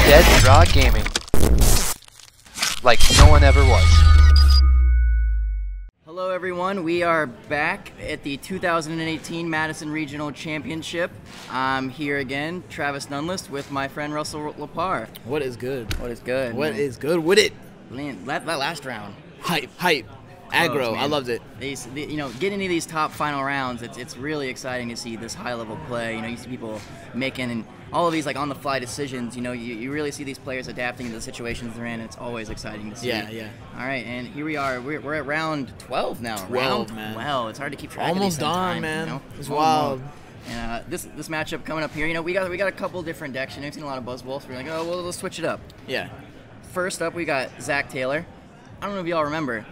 Dead Draw Gaming. Like no one ever was. Hello everyone, we are back at the 2018 Madison Regional Championship. I'm here again, Travis Nunlist, with my friend Russell Lepar. What is good? What is good? What man? is good with it? Man, that last round. Hype. Aggro, Man. I loved it. Getting into these top final rounds, it's really exciting to see this high level play. You know, you see people making all of these like on the fly decisions. You know, you really see these players adapting to the situations they're in. And it's always exciting to see. Yeah. All right, and here we are. We're at round 12 now. 12, man. 12. It's hard to keep track. Almost of these done, sometimes, man. You know? It's wild. And this matchup coming up here, you know, we got a couple different decks. You know, we've seen a lot of Buzzwolves. So we're like, oh well, let's switch it up. Yeah. First up, we got Zack Taylor. I don't know if y'all remember.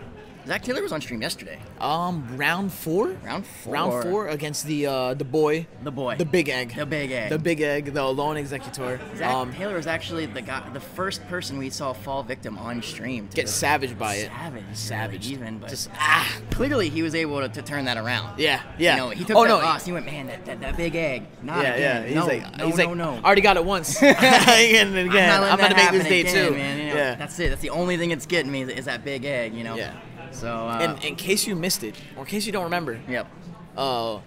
Zack Taylor was on stream yesterday. Round 4? Round 4. Round 4 against the boy. The boy. The big egg. The big egg. The big egg, the lone executor. Zack Taylor was actually the first person we saw fall victim on stream. Get savaged by it. Savage. Even, but just clearly he was able to turn that around. Yeah. You know, he took that loss. He went, man, that big egg. Not again. He's like, no. I already got it once. and again, I'm gonna make this day again, too. Man. You know, yeah. That's it. That's the only thing it's getting me is that big egg. You know. Yeah. So. In case you missed it, or in case you don't remember. Yep.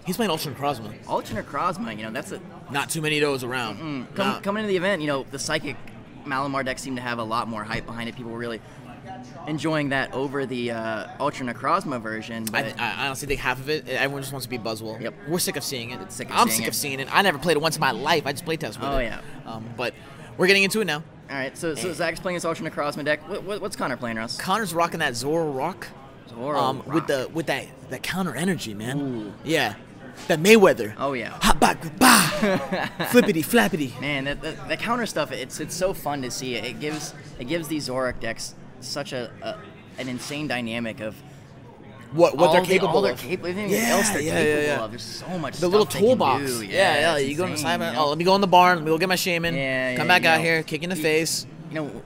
He's playing Ultra Necrozma. Ultra Necrozma, you know, that's a... Not too many of those around. Coming into the event, you know, the Psychic Malamar deck seemed to have a lot more hype behind it. People were really enjoying that over the Ultra Necrozma version. But I honestly think half of it, everyone just wants to be Buzzwole. Yep. We're sick of seeing it. I'm sick of seeing it. I never played it once in my life. I just play test with it. Oh, yeah. But we're getting into it now. All right, so Zach's playing his Ultra Necrozma deck. What's Connor playing, Russ? Connor's rocking that Zoro Rock. With that counter energy, man. Ooh. Yeah. That Mayweather. Oh yeah. Hot back, flippity flappity. Man, the counter stuff, it's so fun to see. It gives these Zorak decks such an insane dynamic of what they're capable of. Everything else they're capable of. There's so much. The stuff little they toolbox. Can do. Yeah. You go to the side. Oh, let me go in the barn. Let me go get my shaman. Come back out here, kick in the face. You know,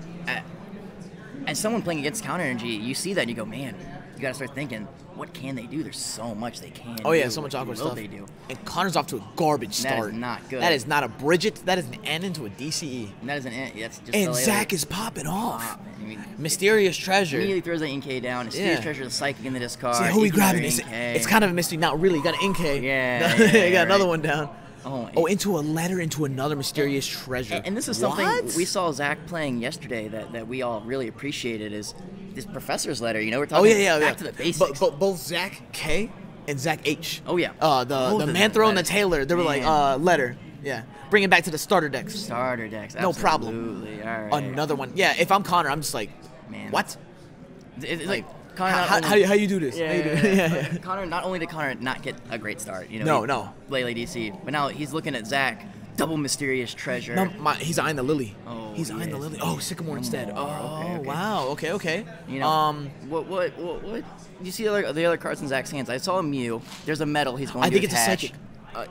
as someone playing against counter energy, you see that and you go, man. You gotta start thinking, what can they do? There's so much they can do. Oh yeah, so much awkward stuff. They do. And Connor's off to a garbage start. That is not good. That is not a Bridget. That is an N into a DCE. And that is an N. That's just and Zack is popping off. Mysterious Treasure. Immediately throws that NK down. Mysterious Treasure, the Psychic in the discard. See, who we grabbing? It's kind of a mystery. Not really. You got an NK. Yeah. You got another one down. Oh, into a letter, into another mysterious treasure. And this is something we saw Zack playing yesterday that we all really appreciated is this professor's letter. You know, we're talking back to the basics. But both Zack K and Zack H. Oh, yeah. The Manthro and the Taylor, they were like, letter. Yeah. Bring it back to the starter decks. Starter decks, no problem. Absolutely. All right. Another one. Yeah, if I'm Connor, I'm just like, man. What? It's like Connor, how you do this? Yeah. Connor, not only did Connor not get a great start, you know, no. Lele DC, but now he's looking at Zack, double mysterious treasure. No, he's eyeing the Lily. Oh, he's eyeing the Lily. Oh, Sycamore instead. Oh, okay. Wow. Okay. You know, what? You see the other cards in Zack's hands? I saw a Mew. There's a metal he's going to attach. I think it's a psychic.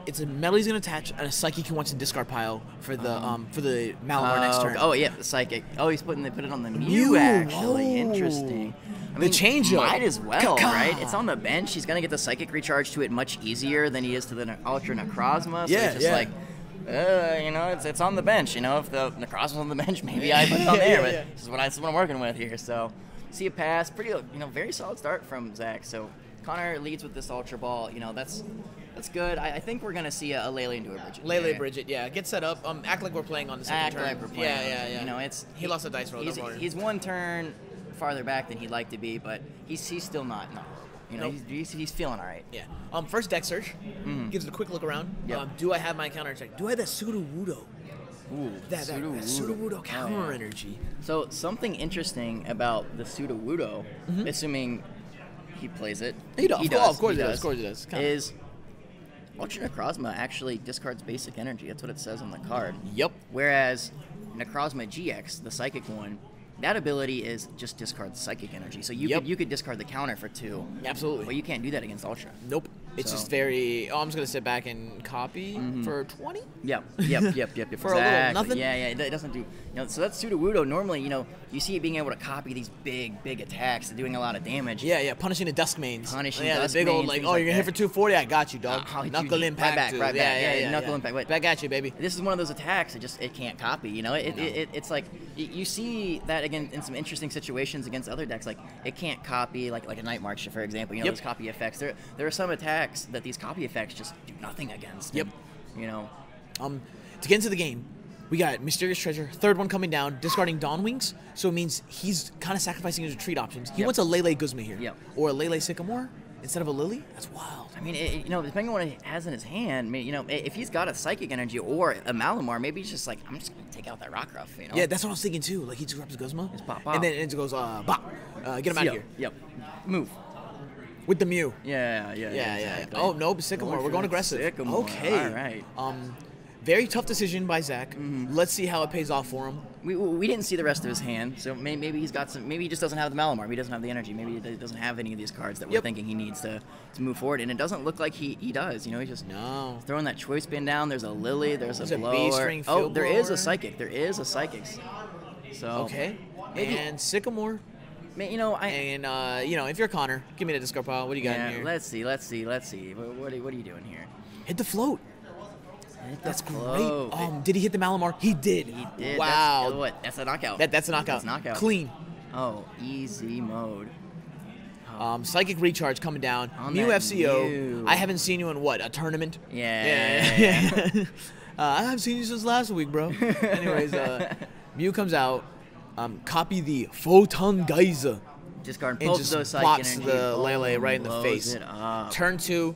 It's a metal he's going to attach, and a psychic he wants to discard pile for the Malamar next turn. Oh yeah, the psychic. Oh, they put it on the Mew actually. Interesting. I mean, the change up. Might as well, right? It's on the bench. He's gonna get the psychic recharge to it much easier than he is to the Ultra Necrozma. So it's just like, you know, it's on the bench. You know, if the Necrozma's on the bench, maybe I put it on there. But this is what I'm working with here. So, see a pass, pretty, very solid start from Zack. So, Connor leads with this Ultra Ball. You know, that's good. I think we're gonna see a Lele into a Bridget. Lele Bridget, yeah. Get set up. Act like we're playing on the second turn. Like we're playing. Yeah. You know, he lost a dice roll. He's one turn farther back than he'd like to be, but he's still not. No. You know, he's feeling all right. Yeah. First deck search. Gives it a quick look around. Yep. Do I have my counter attack? Do I have that Sudowoodo? Ooh, that Sudowoodo counter energy. So something interesting about the Sudowoodo, assuming he plays it, he does. Of course he does. Is Ultra Necrozma actually discards basic energy. That's what it says on the card. Yep. Whereas Necrozma GX, the psychic one, that ability is just discard psychic energy. So you could discard the counter for 2. Absolutely. But you can't do that against Ultra. Nope. It's So- just very. Oh, I'm just gonna sit back and copy for 20. Yep. For a little nothing? Yeah, it doesn't do. So that's Sudowoodo. Normally, you see it being able to copy these big attacks, doing a lot of damage. Yeah, punishing the dusk mains. Punishing the dusk big old mains, like, things oh, like you're gonna hit that. for 240. I got you, dog. I'll hit Knuckle you impact. right back. Yeah, Knuckle impact. But back at you, baby. this is one of those attacks. It can't copy. It's like you see that again in some interesting situations against other decks. Like it can't copy like a Night March, for example. Yep. Those copy effects. There are some attacks that these copy effects just do nothing against. Yep. And, To get into the game, we got Mysterious Treasure, third one coming down, discarding Dawn Wings, so it means he's kind of sacrificing his retreat options. He Yep. wants a Lele Guzma here, Yep. or a Lele Sycamore instead of a Lily. That's wild. I mean, depending on what he has in his hand, I mean, if he's got a Psychic Energy or a Malamar, maybe he's just like, I'm just gonna take out that Rockruff. Yeah, that's what I was thinking too. Like he just grabs Guzma, Just pop. and then it goes bop. Get him out of here Yep. Move. with the Mew. Yeah. Exactly. Oh no, Sycamore. Going We're for going that aggressive. Sycamore. Okay. All right. Very tough decision by Zack. Let's see how it pays off for him. We didn't see the rest of his hand, so maybe he's got some. Maybe he just doesn't have the Malamar. Maybe he doesn't have the energy. Maybe he doesn't have any of these cards that we're Yep. thinking he needs to move forward. And it doesn't look like he does. He's just No. throwing that Choice Bin down. There's a Lily. There's a There's a blower. B-string Oh, field there is blower. a Psychic. There is a Psychic. So Okay. maybe- And Sycamore. And if you're Connor, give me the discard pile. What do you got in yeah. here? Let's see. What are you doing here? Hit the float. Hit the That's float. great. Did he hit the Malamar? He did. He did. Wow. That's a knockout. That's a knockout. That's a knockout. Clean. Oh, easy mode. Psychic Recharge coming down. On Mew that FCO. Mew. I haven't seen you in what? A tournament? Yeah. I haven't seen you since last week, bro. Anyways, Mew comes out. Copy the Photon Geyser. Discard And both just of those Psychic plops Energy. the Lele right in the blows face. It up. Turn 2,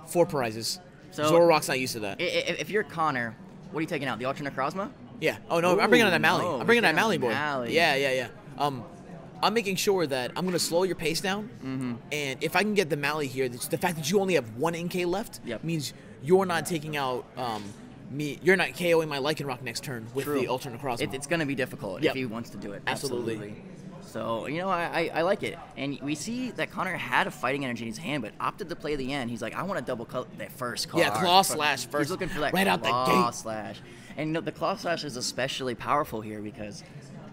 4 prizes. So- Zoroark's not used to that. If you're Connor, what are you taking out? The Ultra Necrozma? Yeah. Oh no, I'm bringing on that Ooh, Mally. no, I'm bringing you're on that Mally taking boy. on Mally. Yeah. I'm making sure that I'm gonna slow your pace down, and if I can get the Mally here, the fact that you only have 1 NK left Yep. means you're not taking out me. You're not KOing my Lycanroc next turn with True. the Ultra Necrozma. It's going to be difficult Yep. if he wants to do it. Absolutely. So, I like it. And we see that Connor had a Fighting Energy in his hand, but opted to play the end. He's like, I want to double cut that first card. Yeah, Claw Slash first. He's looking for that right out the Claw gate. Slash. And the Claw Slash is especially powerful here because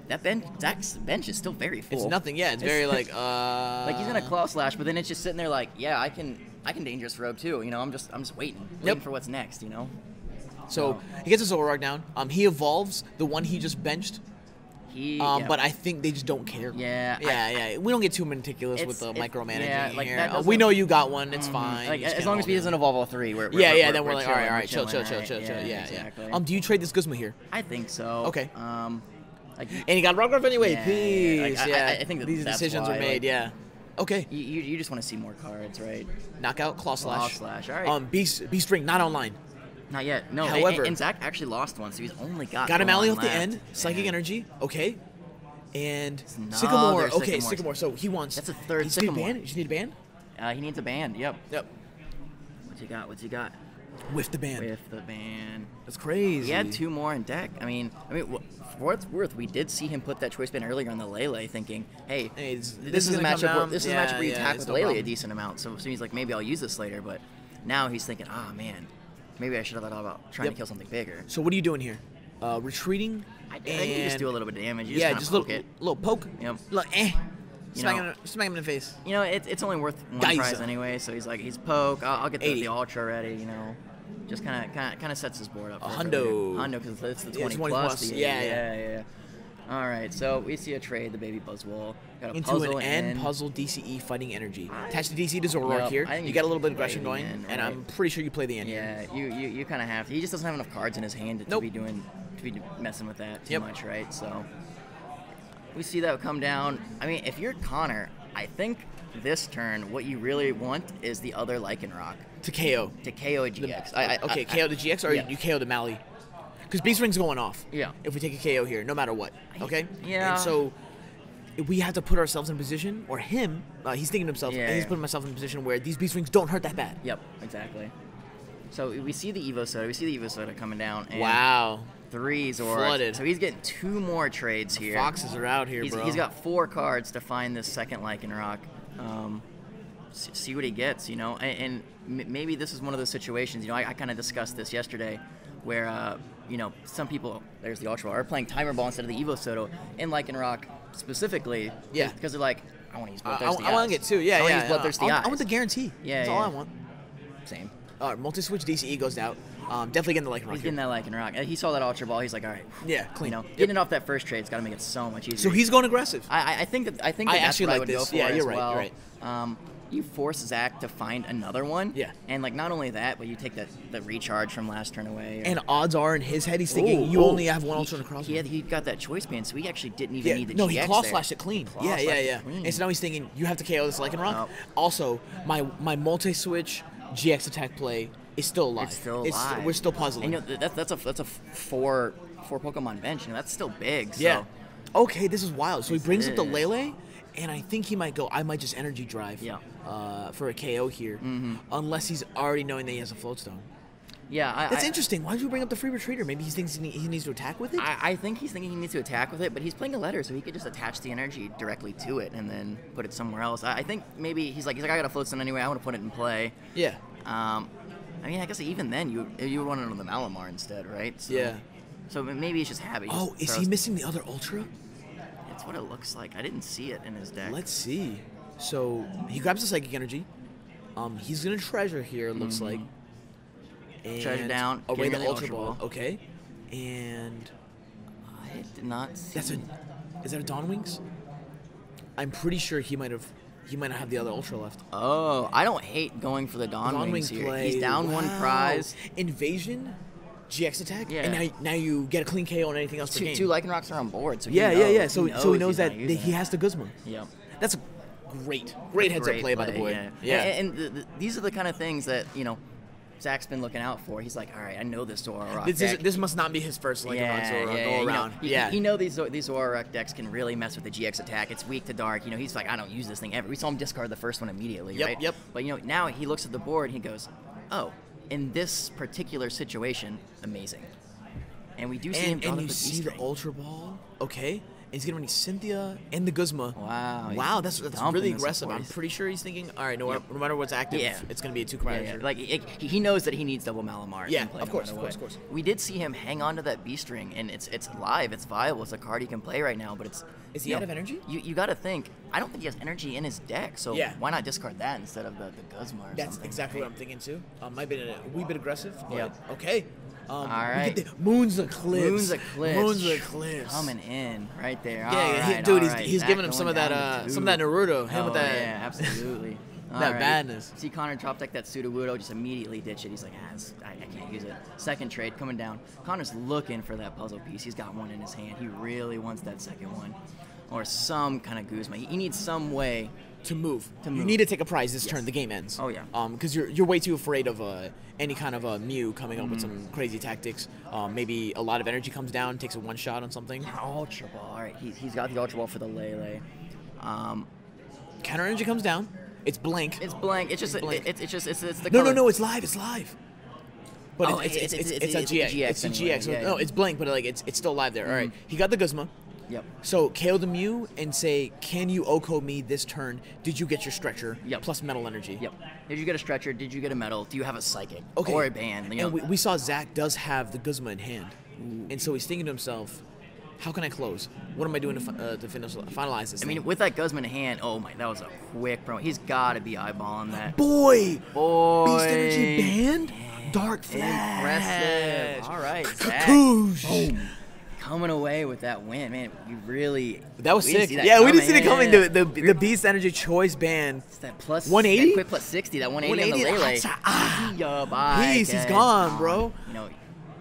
that bench, Zack's bench is still very full. It's nothing. Yeah, it's very like Like he's gonna Claw Slash, but then it's just sitting there like, yeah, I can Dangerous Rogue too. I'm just waiting for what's next. So he gets his Zoroark down. He evolves the one he just benched. But I think they just don't care. Yeah, We don't get too meticulous with the it's- micromanaging yeah, like, here. that doesn't- We know you got one. It's fine. Like you just as can't long as hold he it. doesn't evolve all three, we're then we're like, chilling, all right, chill. right? Yeah. Exactly. Do you trade this Guzma here? I think so. Okay. Like, And he got Rockruff anyway. Yeah, Peace. like, Yeah. I think these that's decisions why, are made. like- Yeah. Okay. you just want to see more cards, right? Knockout. Claw Slash. Slash, all right. Beast Ring not online. Not yet. No. However- and Zack actually lost one, so he's only got. Got a Mally one off the left. end. Psychic Yeah. Energy. Okay. And another Sycamore. Okay, Sycamore. Sycamore. So he wants. That's a third he just Sycamore. Need a ban? You just need a ban? He needs a band. Yep. Yep. What's he got? With the ban. With the band. That's crazy. He had 2 more in deck. I mean, for what it's worth, we did see him put that choice band earlier on the Lele, thinking, "Hey, Hey, this this is is a gonna come matchup. down. This is a Yeah, matchup where you yeah, attack it's with no Lele a problem. decent amount." So he's like, maybe I'll use this later. But now he's thinking, "Ah, man, maybe I should have thought about trying Yep. to kill something bigger." So what are you doing here? Retreating. I think you just do a little bit of damage. You just Yeah, kinda just poke little poke. Yep. Look, Smack know- him in the face. It's only worth 1 Geyser. prize anyway. So he's poke. I'll get 80. the ultra ready. Just kind of sets his board up. A for hundo. Hundo because it's the Yeah, 20 20 plus. plus. the- Yeah. All right, so we see a trade, the baby Buzzwole. Got a Into puzzle an N in. puzzle DCE fighting energy. Attach the DC to Zoroark Yep, here. I think You you got a little bit of play aggression the going, N, and right? I'm pretty sure you play the end here. Yeah, you kind of have to. He just doesn't have enough cards in his hand to Nope. be messing with that too Yep. much, right? So we see that come down. I mean, if you're Connor, I think this turn what you really want is the other Lycanroc To KO. to KO a GX. Okay, KO the GX or yeah. you KO the Mally? Because Beast Ring's going off. Yeah. If we take a KO here, no matter what. Okay? Yeah. And so we have to put ourselves in a position, or him, he's thinking to himself, Yeah, and he's yeah. putting himself in a position where these Beast Rings don't hurt that bad. Yep, exactly. So we see the Evo Soda. We see the Evo Soda coming down. And Wow. 3 Zoroark. Flooded. So he's getting 2 more trades here. Foxes are out here, bro. He's got 4 cards to find this second Lycanroc. see what he gets, you know. And maybe this is one of those situations, you know, I kind of discussed this yesterday, where you know, some people, there's the Ultra Ball, are playing Timer Ball instead of the Evo Soto in Lycanroc specifically. Yeah. Because they're like, I want to use Bloodthirsty I want to get two. Yeah, I want yeah. to use Bloodthirsty Eyes. I want the guarantee. Yeah, That's all I want. Same. Multi-switch DCE goes out. Definitely getting the Lycanroc. He's getting that Lycanroc. He saw that Ultra Ball. He's like, all right. Yeah, clean. You know, getting it off that first trade's got to make it so much easier. So he's going aggressive. I think that that's actually what I like would this. go for Yeah, as you're right. well. You're right. You force Zack to find another one. Yeah. And like not only that, but you take the recharge from last turn away. And odds are in his head, he's thinking you only have one Ultra and a Cross. He got that choice band, so he actually didn't even need the no, GX he claw there. slashed it clean. Claw Yeah. slashed it clean. And so now he's thinking you have to KO this Lycanroc. Nope. Also, my multi-switch GX attack play is still alive. It's still alive. We're still puzzling. And, you know, that's a four Pokemon bench. You know, that's still big. So. Yeah. Okay, this is wild. So he brings up the is. Lele, and I think he might go. I might just energy drive. Yeah. For a KO here, unless he's already knowing that he has a float stone. Yeah, That's interesting. Why did you bring up the free retreater? Maybe he thinks he needs to attack with it. I think he's thinking he needs to attack with it, but he's playing a letter, so he could just attach the energy directly to it and then put it somewhere else. I think maybe he's like I got a float stone anyway. I want to put it in play. Yeah. I mean, I guess even then you would want it on the Malamar instead, right? So, Yeah. So maybe it's just habit. Oh, is he missing the other Ultra? That's what it looks like. I didn't see it in his deck. Let's see. So he grabs the Psychic Energy. He's gonna treasure here. It looks like. And Treasure down. away get rid the of Ultra Ball. Okay. And I did not see. is that a Dawn Wings? I'm pretty sure he might have the other Ultra left. Oh, I don't hate going for the Dawn Wings here. play. He's down one prize. Invasion, GX attack, Yeah. and now you get a clean KO on anything else per game. Two Lycanrocs are on board, so he Yeah. knows, So he knows that he's not he using has the Guzma. it. Yep. That's a great heads up play by the boy. Yeah. And these are the kind of things that, you know, Zack's been looking out for. He's like, all right, I know this Zora Rock deck. This must not be his first Lycanroc Zora go around. You know these Zora Rock decks can really mess with the GX attack. It's weak to dark. You know, he's like, I don't use this thing ever. We saw him discard the first one immediately, right? Yep. But, you know, now he looks at the board and he goes, oh, in this particular situation, amazing. And we do see him draw and you the see the Ultra Ball, okay? And he's gonna run Cynthia and the Guzma. Wow. That's dumping really the aggressive. I'm supports. pretty sure he's thinking, all right, no matter what's active, it's gonna be a 2 commander. Like he knows that he needs double Malamar. Yeah, in play of no course. matter what. We did see him hang on to that B string, and it's live, it's viable, it's a card he can play right now. But Is he out of energy? You got to think. I don't think he has energy in his deck, so why not discard that instead of the Guzma? Or That's something, exactly right? what I'm thinking too. Might be a wee bit aggressive, but Yeah. okay. All right. Moon's Eclipse. Moon's Eclipse coming in right there. He's giving him some of that Naruto. Him with that. Yeah, absolutely. That badness. See Connor drop deck that Sudowoodo, just immediately ditch it. He's like, I can't use it. Second trade coming down. Connor's looking for that puzzle piece. He's got one in his hand. He really wants that second one. Or some kind of Guzma. He needs some way to move. You need to take a prize this turn. The game ends. Oh yeah. Because you're way too afraid of any kind of a Mew coming up with some crazy tactics. Maybe a lot of energy comes down, takes a one shot on something. Ultra Ball. All right, he's got the Ultra Ball for the Lele. Counter energy comes down. It's blank. It's blank. It's just it's the No, color. it's live. It's live. But it's a GX. It's a GX. Anyway. No, it's blank, but it's still live there. All right. He got the Guzma. Yep. So KO the Mew and say, can you Oko me this turn? Did you get your stretcher? Yep. Plus metal energy. Yep. Did you get a stretcher? Did you get a metal? Do you have a psychic? Okay. Or a band? You know? And we saw Zack does have the Guzma in hand. And so he's thinking to himself, how can I close? What am I doing to finalize this? I mean, with that Guzma in hand, oh my, that was a quick promo. He's got to be eyeballing that. Boy! Beast energy band? Yeah. Dark Flash. Impressive. All right, Zack. Boom. Coming away with that win, man. We really. That was sick. We didn't see that coming. Yeah. The Beast Energy Choice band. It's that plus 180? That quick plus 60. That 180 on the Lele. He's gone, bro. You know,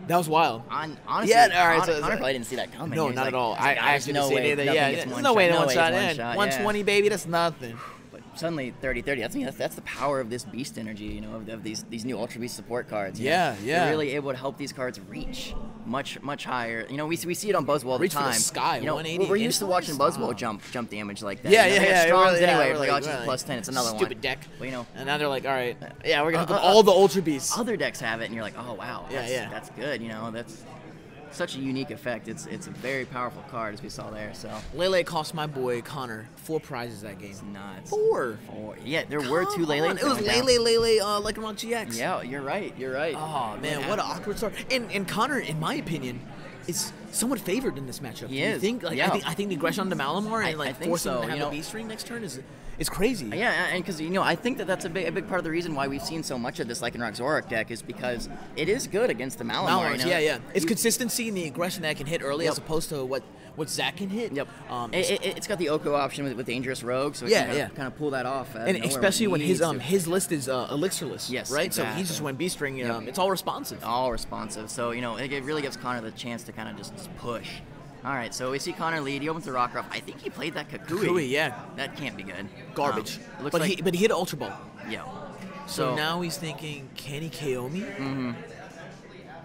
that was wild. Honestly, all right. Connor probably didn't see that coming. No, not at all. I actually didn't see it either. Yeah, there's no way to one shot in. Shot, 120, baby. That's nothing. But suddenly 30-30. That's the power of this Beast Energy. You know, of these new Ultra Beast support cards. Yeah. They're really able to help these cards reach much higher. You know, we see it on Buzzwell all the reach time. For the sky. You know, 180. We're used to watching Buzzwell jump damage like that. Yeah, you know, yeah. Strongs Really, anyway. really, Like, just plus 10. It's another Stupid one. deck. But, you know, and now they're like, all right, yeah, we're gonna hook up all the Ultra Beasts. Other decks have it, and you're like, oh wow, that's good. You know, that's. such a unique effect. It's a very powerful card, as we saw there. So Lele cost my boy Connor 4 prizes that game. it's nuts. 4. Yeah, there were 2 Lele. It was Lele, Lycanroc GX. Yeah, you're right. You're right. Oh man, what an awkward start. And Connor, in my opinion, is somewhat favored in this matchup. He Do you is. think? Like, Yeah. I think the aggression on the Malamar and I like think forcing him so, to have you a know. B string next turn is crazy. Yeah, and because I think that's a big part of the reason why we've seen so much of this Lycanroc Zoroark deck is because it is good against the Malamar. Malamars, yeah. It's consistency in the aggression that can hit early as opposed to what Zack can hit. Yep. It's got the Oko option with Dangerous Rogue, so it can kind of pull that off. And especially when his list is elixirless. Yes, right. exactly. So he just went B string. It's all responsive. All responsive. So it really gives Connor the chance to kind of just push. All right, so we see Connor lead. He opens the Rockruff. I think he played that Kukui. Yeah. That can't be good. Garbage. Looks but like, he hit Ultra Ball. Yeah. So now he's thinking, can he KO me? Mm-hmm.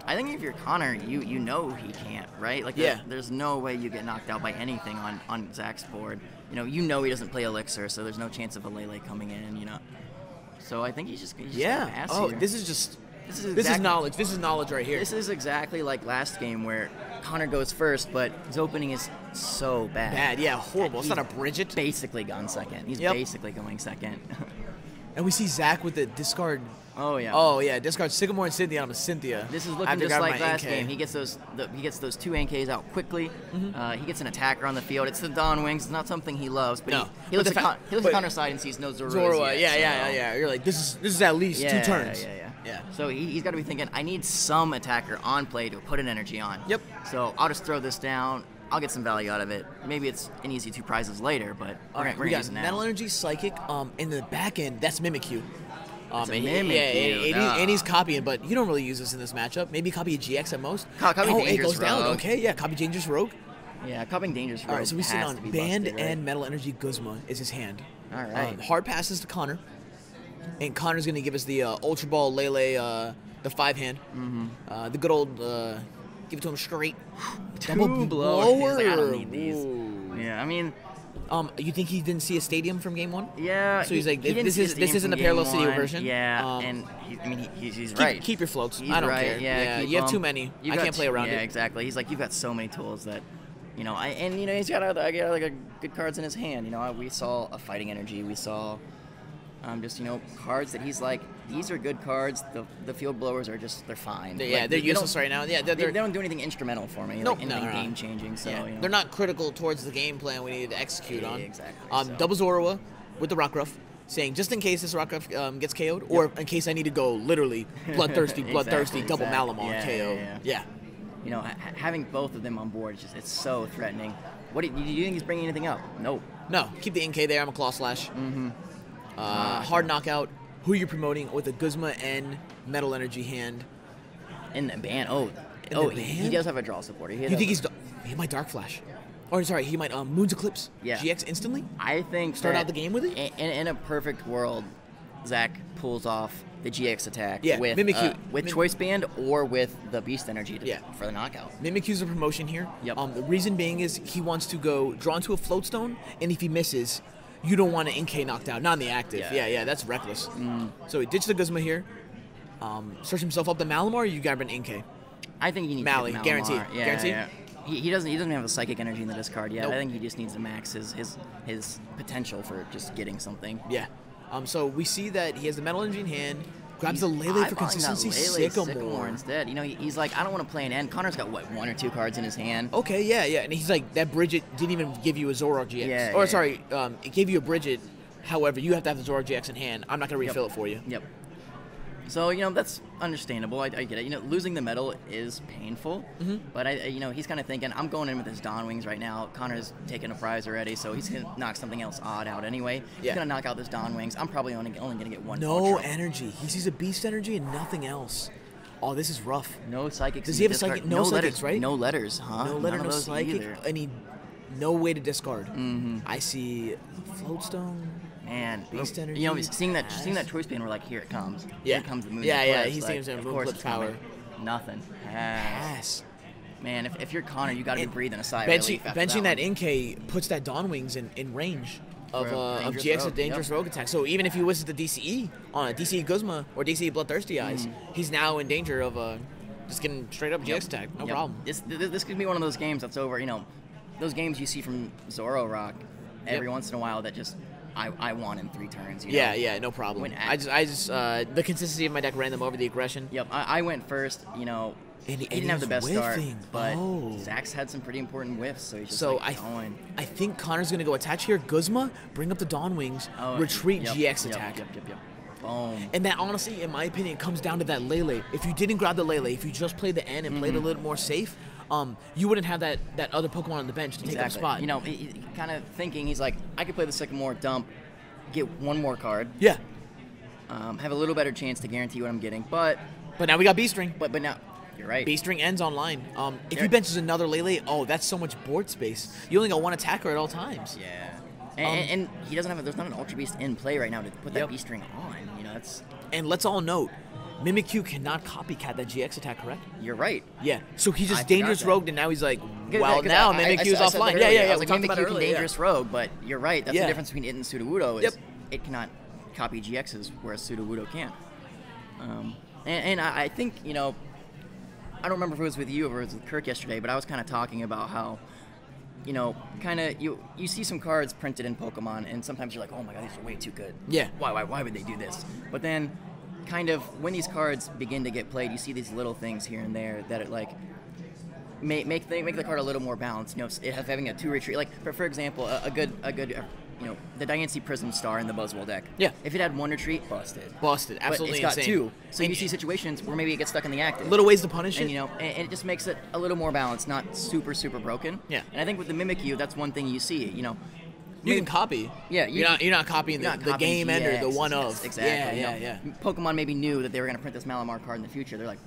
I think if you're Connor, you know he can't, right? Like, there's no way you get knocked out by anything on Zack's board. You know he doesn't play Elixir, so there's no chance of a Lele coming in. So I think he's just gonna pass here. This is knowledge. This is knowledge right here. This is exactly like last game where Connor goes first, but his opening is so bad. Bad, yeah, horrible. It's not a Bridget. Basically gone second. He's basically going second. And we see Zack with the discard. Oh yeah. Oh yeah, discard Sycamore and Cynthia. I'm a Cynthia. This is looking just like last game. He gets those 2 NKs out quickly. He gets an attacker on the field. It's the Dawn Wings. It's not something he loves, but he looks at Connor's side and sees no Zorua. Yeah. You're like, this is at least 2 turns. Yeah. So he's got to be thinking, I need some attacker on play to put an energy on. Yep. So I'll just throw this down. I'll get some value out of it. Maybe it's an easy 2 prizes later, but we're going to use it now. Metal Energy, Psychic. In the back end, that's Mimikyu. Mimikyu. And he's copying, but you don't really use this in this matchup. Maybe copy a GX at most. Dangerous it goes down. Rogue. Okay, yeah, copy Dangerous Rogue. Yeah, copying Dangerous Rogue. All right, so we sit on Band busted, right? and Metal Energy Guzma is his hand. All right. Hard passes to Connor. And Connor's going to give us the Ultra Ball Lele, the 5 hand. The good old, give it to him straight. Double blower. Like, I don't need these. Ooh. Yeah, I mean... you think he didn't see a stadium from game 1? Yeah. So he's like, this isn't a parallel city version? Yeah, and he's right. Keep your floats. He's I don't right. care. Yeah, you have too many. I can't play around it. Yeah, exactly. He's like, you've got so many tools that... he's got like good cards in his hand. We saw a Fighting Energy. We saw cards that he's like, these are good cards. The Field Blowers are they're fine. They're useless right now. Yeah, they don't do anything instrumental for me. Nope, anything game changing. So they're not critical towards the game plan we needed to execute on. Exactly. Double Zorua with the Rockruff, saying just in case this Rockruff gets KO'd, or in case I need to go literally bloodthirsty, double Malamar KO. Yeah. Having both of them on board it's so threatening. Do you think he's bringing anything up? Nope. No, keep the NK there. I'm a Claw Slash. Hard knockout. Who you're promoting with a Guzma and Metal Energy hand. In the ban. He does have a draw supporter. You think he might Dark Flash? Or sorry, he might Moon's Eclipse. Yeah. GX instantly? I think start out the game with it? In a perfect world, Zack pulls off the GX attack with Mimikyu. Choice Band or with the Beast Energy for the knockout. Mimikyu's a promotion here. Yep. The reason being is he wants to go draw into a Floatstone, and if he misses, you don't want an NK knocked out. Not in the active. Yeah, that's reckless. So he ditched the Guzma here. Search himself up the Malamar, you grab an NK. I think he needs Mally, Malamar. guaranteed. Yeah, guaranteed? Yeah. He doesn't have a Psychic Energy in the discard yet. Nope. I think he just needs to max his potential for just getting something. Yeah. So we see that he has the Metal Energy in hand. Grabs the Lele for consistency. Sycamore instead. He's like, I don't want to play an end. Connor's got 1 or 2 cards in his hand. Okay, yeah. And he's like, that Bridget didn't even give you a Zoroark GX. It gave you a Bridget. However, you have to have the Zoroark GX in hand. I'm not going to refill it for you. Yep. So, that's understandable. I get it. Losing the medal is painful. But, he's kind of thinking, I'm going in with his Dawn Wings right now. Connor's taking a prize already, so he's going to knock something else odd out anyway. He's going to knock out this Dawn Wings. I'm probably only going to get 1 No Ultra. energy. He sees a Beast Energy and nothing else. Oh, this is rough. No Psychics. Does he have a Psychic? No Psychics, right? No letters, huh? No letter, no Psychic. Either. No way to discard. I see Floatstone. Man, Beast Energy. seeing that Choice Band, we're like, here it comes. Yeah. Here comes the Moon. He's thinking Moon Eclipse power. Nothing. Pass. Man, if you're Connor, you got to be breathing a sigh of relief after benching that NK puts that Dawn Wings in range of GX Dangerous Rogue attack. So even if he wishes the DCE on a DCE Guzma or DCE Bloodthirsty Eyes, he's now in danger of Just getting straight up GX attack, no problem. This could be one of those games that's over. You know, those games you see from Zoro Rock every once in a while that just I won in 3 turns. You know? Yeah, no problem. I just the consistency of my deck ran them over, the aggression. Yep, I went first. You know, and he didn't have the best start, but oh. Zack's had some pretty important whiffs, so he's just going. I think Connor's gonna go attach here. Guzma, bring up the Dawn Wings, retreat GX attack. Yep. Boom. And that honestly, in my opinion, comes down to that Lele. If you didn't grab the Lele, if you just played the N and played a little more safe, you wouldn't have that other Pokemon on the bench to take up spot. You know, he kind of thinking, he's like, I could play the Sycamore, dump, get 1 more card. Yeah. Have a little better chance to guarantee what I'm getting, but now we got B-String. But now, you're right. B-String ends online. If he benches another Lele, that's so much board space. You only got 1 attacker at all times. Yeah. And he doesn't have there's not an Ultra Beast in play right now to put that B-String on. You know, that's. And let's all note, Mimikyu cannot copycat that GX attack, correct? You're right. Yeah. So he's just dangerous rogue, and now he's like, well, now Mimikyu's offline. Yeah. Like, Mimikyu can dangerous rogue, but you're right. That's the difference between it and Sudowoodo is it cannot copy GXs, whereas Sudowoodo can. And I think, you know, I don't remember if it was with you or if it was with Kirk yesterday, but I was kind of talking about how, you know, kind of you see some cards printed in Pokemon, and sometimes you're like, oh my god, these are way too good. Yeah. Why would they do this? But then, kind of when these cards begin to get played, you see these little things here and there that it like make the card a little more balanced. You know, it having a 2 retreat. Like for example, a good you know, the Diancie Prism Star in the Buzzwole deck. Yeah. If it had 1 retreat, busted. Absolutely but it's got insane. 2. So you see situations where maybe it gets stuck in the active. Little ways to punish it. And, you know, and it just makes it a little more balanced, not super broken. Yeah. And I think with the Mimikyu, that's one thing you see, you know. You can copy. Yeah, you're not copying the game ender, the one of. Exactly. Yeah. Pokemon maybe knew that they were going to print this Malamar card in the future. They're like,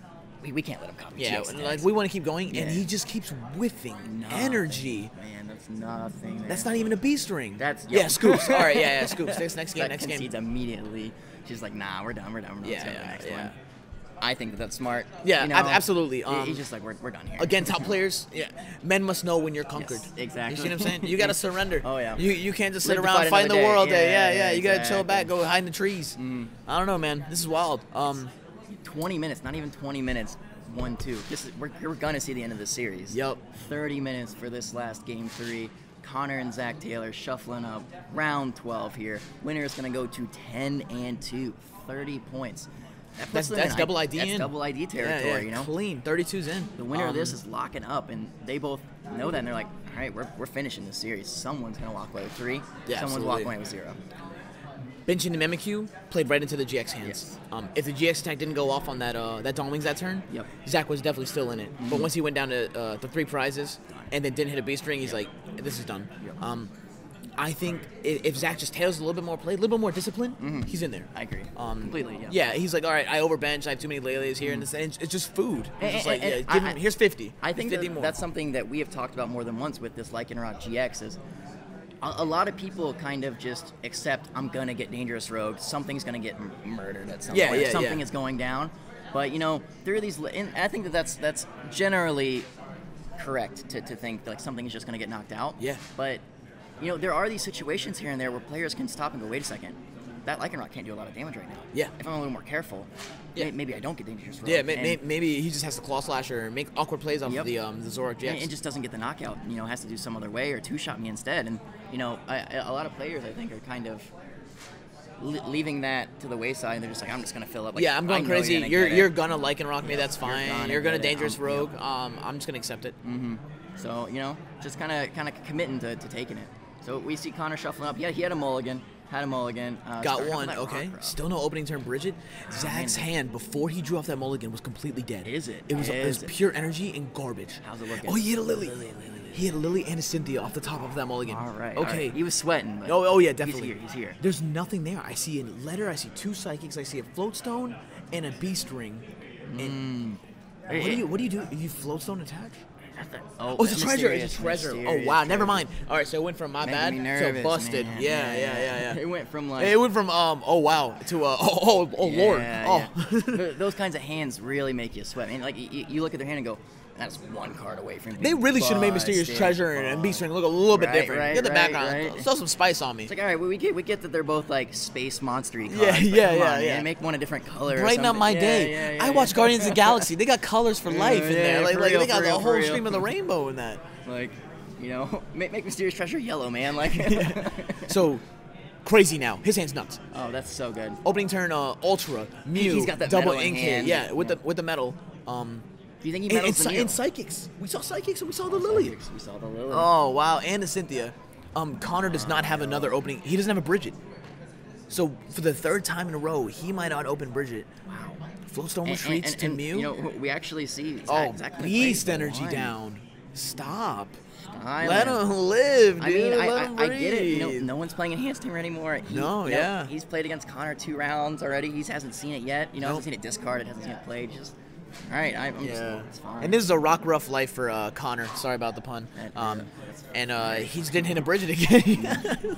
we can't let him copy. Yeah, like we want to keep going, and he just keeps whiffing energy. Man, that's nothing. Man. That's not even a B-String. That's Scoops. All right, Scoops. Next game. Concedes immediately. She's like, nah, we're done. We're not the next one. I think that's smart. Yeah, you know, absolutely. He's just like, we're done here. Again, top players, men must know when you're conquered. Yes, exactly. You see what I'm saying? You got to surrender. Oh, yeah. You can't just sit around fighting the world. Yeah. You got to chill back, go hide in the trees. I don't know, man. This is wild. 20 minutes, not even 20 minutes. 1-2. We're gonna see the end of this series. Yep. 30 minutes for this last game 3. Connor and Zack Taylor shuffling up round 12 here. Winner is gonna go to 10-2, 30 points. That's double ID. That's double ID territory. You know, clean. 32's in. The winner of this is locking up, and they both know that. And they're like, all right, we're finishing this series. Someone's gonna walk away with 3. Someone's walking away with 0. Benching the Mimikyu played right into the GX hands. Yes. If the GX attack didn't go off on that Dawn Wings that turn, Zack was definitely still in it. But once he went down to the 3 prizes and then didn't hit a B-String, he's like, this is done. I think if Zack just tails a little bit more play, a little bit more discipline, he's in there. I agree. Completely, Yeah, he's like, all right, I overbench, I have too many Lele's here, and it's just food. It's just like, here's 50. I think 50 more. That's something that we have talked about more than once with this Lycanroc GX is a lot of people kind of just accept, I'm going to get Dangerous Rogue, something's going to get murdered at some point, something is going down. But, you know, there are these, and I think that's generally correct to think like something is just going to get knocked out. Yeah. But, you know, there are these situations here and there where players can stop and go, wait a second, that Lycanroc can't do a lot of damage right now. Yeah. If I'm a little more careful, maybe I don't get Dangerous Rogue. Yeah, maybe he just has to Claw Slasher or make awkward plays off of the Zoroark GX. And just doesn't get the knockout, you know, has to do some other way or 2-shot me instead. And, you know, a lot of players, I think, are kind of leaving that to the wayside, and they're just like, I'm just going to fill up. Like, I'm going crazy. You're going to Lycanroc me, that's fine. You're going to Dangerous Rogue. I'm just going to accept it. So, you know, just kind of committing to taking it. So we see Connor shuffling up. Yeah, he had a mulligan. Got one, okay. Still no opening turn Bridget. Zack's hand, before he drew off that mulligan, was completely dead. Is it? It was pure energy and garbage. How's it looking? Oh, he hit a Lily. He hit a Lily and a Cynthia off the top of that mulligan. All right. Okay. All right. He was sweating. Oh, yeah, definitely. He's here. There's nothing there. I see a letter. I see 2 Psychics. I see a Floatstone and a B-String. And what do you do? You Floatstone attach? Oh, it's a treasure. It's a treasure. Oh, wow. Never mind. All right, so it went from my bad to busted. Man. Yeah. It went from oh, wow, to Lord. Those kinds of hands really make you sweat. I mean, like, you look at their hand and go, that's one card away from being They really should have made Mysterious busted. Treasure and Beast Ring look a little bit different. Right, Get the right, background. right. Throw some spice on me. It's like, all right, we get that they're both like space monstery cards. Yeah, but yeah, come yeah, on, yeah. man, make one a different color. or Brighten up something. my Yeah, day. yeah, yeah, I watch yeah. Guardians of the Galaxy. They got colors for life in there. Like, for like real, they got for the real, whole for real. stream of the rainbow in that. Like, make Mysterious Treasure yellow, man. Like, So, crazy now. His hand's nuts. oh, that's so good. Opening turn, Ultra, Mew, He's got that double metal in ink hand. yeah, with Yeah. the metal. Do you think he And, medals the Mew? and Psychics. We saw Psychics and we saw the Lily. We saw the Lily. Oh, wow. And the Cynthia. Connor does not have another opening. He doesn't have a Bridget. So, for the third time in a row, he might not open Bridget. Wow. Floatstone retreats to Mew. You know, we actually see Zack. Oh, Zack beast plays energy one. down. Stop. Island. Let him live, dude. I mean, Let him I get it. You know, breathe. no one's playing Enhanced Team anymore. No, yeah. He's played against Connor 2 rounds already. He hasn't seen it yet. You know, Nope. hasn't seen it discarded, hasn't seen it played. Just, all right, I'm just, it's fine. And this is a rock rough life for Connor. Sorry about the pun. That's And he just didn't hit a Bridget again.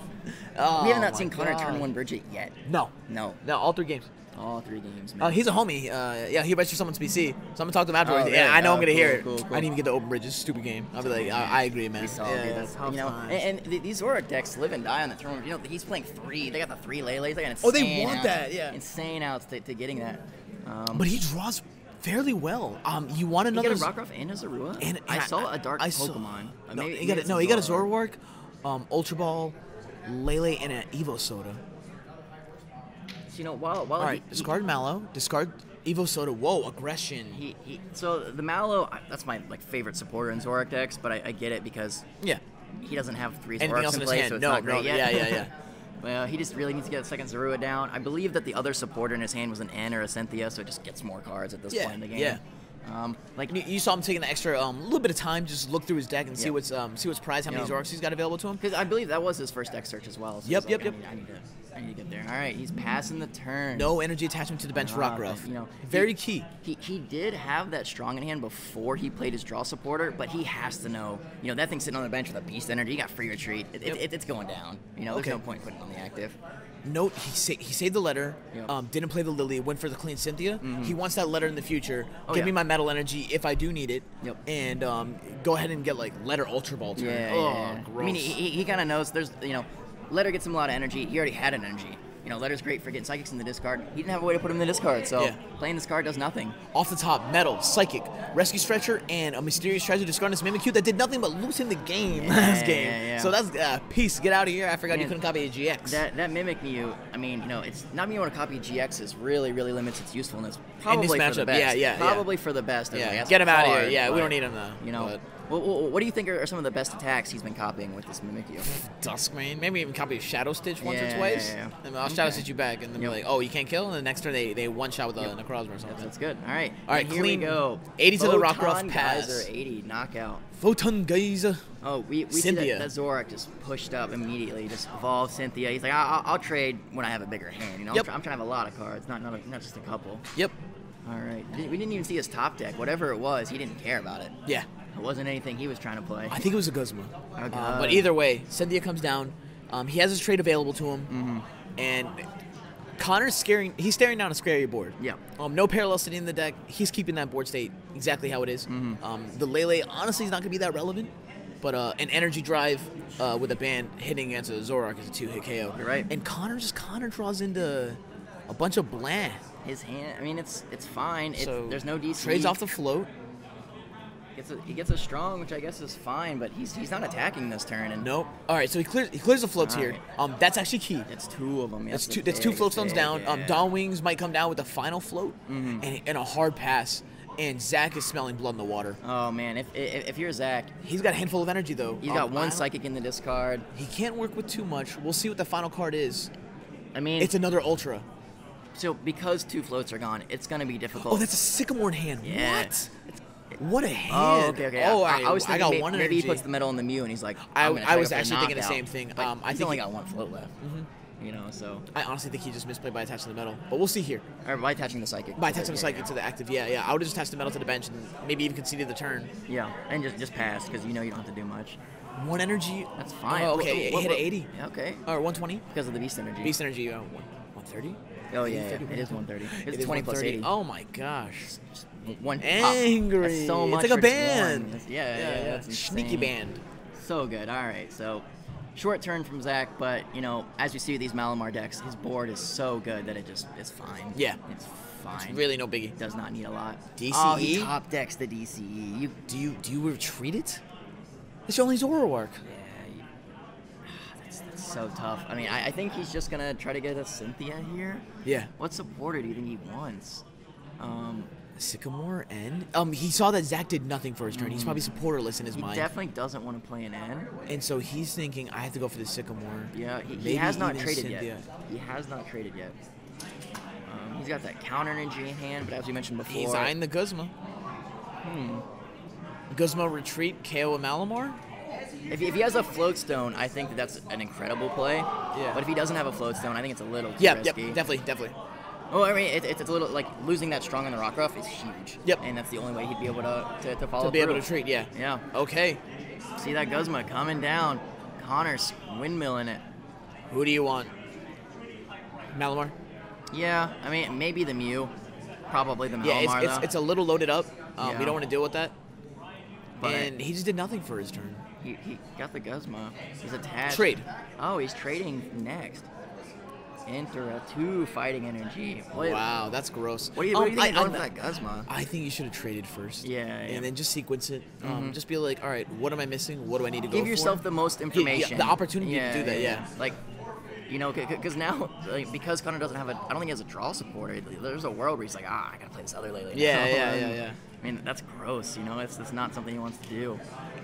Oh, we have not my seen Connor God. turn 1 Bridget yet. No. No. No, all 3 games. All 3 games, man. He's a homie. Yeah, he writes for someone's PC. So I'm gonna talk to him afterwards. Oh, Yeah, really? I know I'm gonna Oh, hear it. cool, cool, cool. I didn't even get to open Bridges. Stupid game. I'll be like, I agree, man. We saw yeah, it. that's You know, and these Zorak decks live and die on the tournament. You know, he's playing 3. They got the 3 Lele's. They got insane Oh, they want outs. that, yeah. Insane outs to getting that. But he draws fairly well. You want He another? got a Rockruff and a Zarua? And I saw a dark I saw- Pokemon. No, Maybe he got it's he got a Zoroark. Zoroark, Ultra Ball, Lele, and an Evo Soda. So, you know, while All right, discard Mallow, discard Evo Soda. Whoa, aggression. So the Mallow, that's my favorite supporter in Zorak decks, but I get it because Yeah. he doesn't have 3 Anything Zoraks else in in his play, hand? so it's No, not great no, yet. yeah. Well, he just really needs to get a second Zorua down. I believe that the other supporter in his hand was an N or a Cynthia, so it just gets more cards at this Yeah, point in the game. yeah. Like You saw him taking the extra little bit of time, just look through his deck and see Yep. what's prized, how many Yep. Zorks he's got available to him. because I believe that was his first deck search as well. So Yep, it's like, yep. I need to get there. All right, he's passing the turn. No energy attachment to the bench for Rockruff. You know, Very key. He did have that strong in hand before he played his draw supporter, but he has to know, that thing's sitting on the bench with a beast energy. He got free retreat. It's going down. There's Okay. no point putting it on the active. Note, he saved the letter, Yep. didn't play the Lily, went for the clean Cynthia. He wants that letter in the future. Oh, Give yeah. me my metal energy if I do need it. Yep. And go ahead and get like letter Ultra Ball turn. Yeah, Oh, yeah. gross. I mean, he kind of knows there's, Letter gets him a lot of energy. He already had an energy. Letter's great for getting Psychics in the discard. He didn't have a way to put him in the discard, so Yeah. playing this card does nothing. Off the top, Metal, Psychic, Rescue Stretcher, and a Mysterious Treasure discarding this Mimikyu that did nothing but losing the game last game. yeah. So that's peace. Get out of here. I forgot you Man, couldn't copy a GX. That Mimic Mew, I mean, it's not being able to copy GXs really limits its usefulness. Probably for the matchup, best. yeah. Probably for the best. Yeah, get him out of here. Yeah, we but, don't need him though. But what do you think are some of the best attacks he's been copying with this Mimikyu? Duskmane, maybe even copy Shadow Stitch once or Yeah, twice. yeah. And I'll Shadow Stitch you back, and then be Yep. like, oh, you can't kill, and the next turn they one shot with a Necrozma or something. That's good. All right. All right, and here clean. we go. 80 to the Photon Rockruff pass. Geyser, 80 knockout. Photon Geyser. Oh, we see Cynthia. that Zorak just pushed up immediately, just evolved Cynthia. He's like, I'll trade when I have a bigger hand. Yep. I'm trying to have a lot of cards, not just a couple. Yep. All right. We didn't even see his top deck. Whatever it was, he didn't care about it. Yeah. It wasn't anything he was trying to play. I think it was a Guzma. Okay. But either way, Cynthia comes down. He has his trade available to him. Mm-hmm. And Connor's he's staring down a scary board. Yeah. No parallel sitting in the deck. He's keeping that board state exactly how it is. Mm-hmm. The Lele, honestly, is not going to be that relevant. But an energy drive with a band hitting against a Zorak is a 2-hit KO. You're right. And Connor draws into a bunch of bland. His hand, I mean, it's fine. So There's no DC. Trades off the float. He gets a strong, which I guess is fine, but he's not attacking this turn. And Nope. All right, so he clears the floats All here. right. That's actually key. it's 2 of them. That's two floatstones down. Yeah. Dawn Wings might come down with the final float Mm-hmm. and a hard pass. And Zack is smelling blood in the water. Oh man, if you're Zack, He's got a handful of energy though. he's got I one don't- Psychic in the discard. He can't work with too much. We'll see what the final card is. I mean, It's another Ultra. so because 2 floats are gone, it's gonna be difficult. Oh, that's a Sycamore in hand. Yeah. What? What a Oh, hand. okay. Oh, I was thinking got maybe, one maybe energy. he puts the metal in the Mew and he's like, I I'm gonna try was to go for actually thinking the knockout. same thing. But I he's think only he- got 1 float left. So I honestly think he just misplayed by attaching the metal. But we'll see here. or by attaching the Psychic. By attaching the Psychic to the active, yeah. I would have just attached the metal to the bench and maybe even conceded the turn. Yeah, and just pass because you don't have to do much. One energy. That's fine. Oh, okay, it hit at 80. Yeah, okay. Or 120. Because of the beast energy. Beast energy, 130? Oh yeah, it is 130. It's It is 20 plus 130. 80. Oh my gosh. one pop. Angry. That's so much It's like a for just band. one. Yeah. That's Sneaky insane. band. So good. All right, so short turn from Zack, but you know, as you see with these Malamar decks, his board is so good that it's fine. Yeah. It's fine. It's really no biggie. Does not need a lot. DCE? Oh, he top decks the DCE. Do you retreat it? It's only Zoroark. Yeah, that's so tough. I mean, I think he's just gonna try to get a Cynthia here. Yeah. What supporter do you think he wants? Sycamore N? He saw that Zack did nothing for his turn. He's probably supporterless in his He mind. definitely doesn't want to play an N. And so he's thinking, I have to go for the Sycamore. Yeah, he Maybe has not even traded Cynthia. yet. He has not traded yet. He's got that counter energy in hand, but as we mentioned before, He's eyeing the Guzma. Guzma retreat, KO a Malamar? if he has a float stone, I think that's an incredible play. Yeah. But if he doesn't have a float stone, I think it's a little too Yeah, risky. definitely. Well, I mean, it's a little like losing that strong on the rock ruff is huge. Yep. And that's the only way he'd be able to follow To be able through. to treat, yeah. Yeah. Okay. See that Guzma coming down. Connor's windmilling it. Who do you want? Malamar? Yeah, I mean, maybe the Mew. Probably the Yeah, Malamar, though. it's a little loaded up. Yeah. We don't want to deal with that. But And he just did nothing for his turn. he got the Guzma. He's attached. Trade. Oh, he's trading next. Enter a 2 fighting energy. What, Wow, that's gross. What do you think going for that Guzma? I think you should have traded first. Yeah. And then just sequence it. Just be like, all right, what am I missing? What do I need to go Give for? yourself the most information. the opportunity to do that, yeah. Like, you know, because now, like, because Connor doesn't have I don't think he has a draw supporter. There's a world where he's like, I gotta play this other Lele. Yeah. I mean, that's gross. You know, it's not something he wants to do.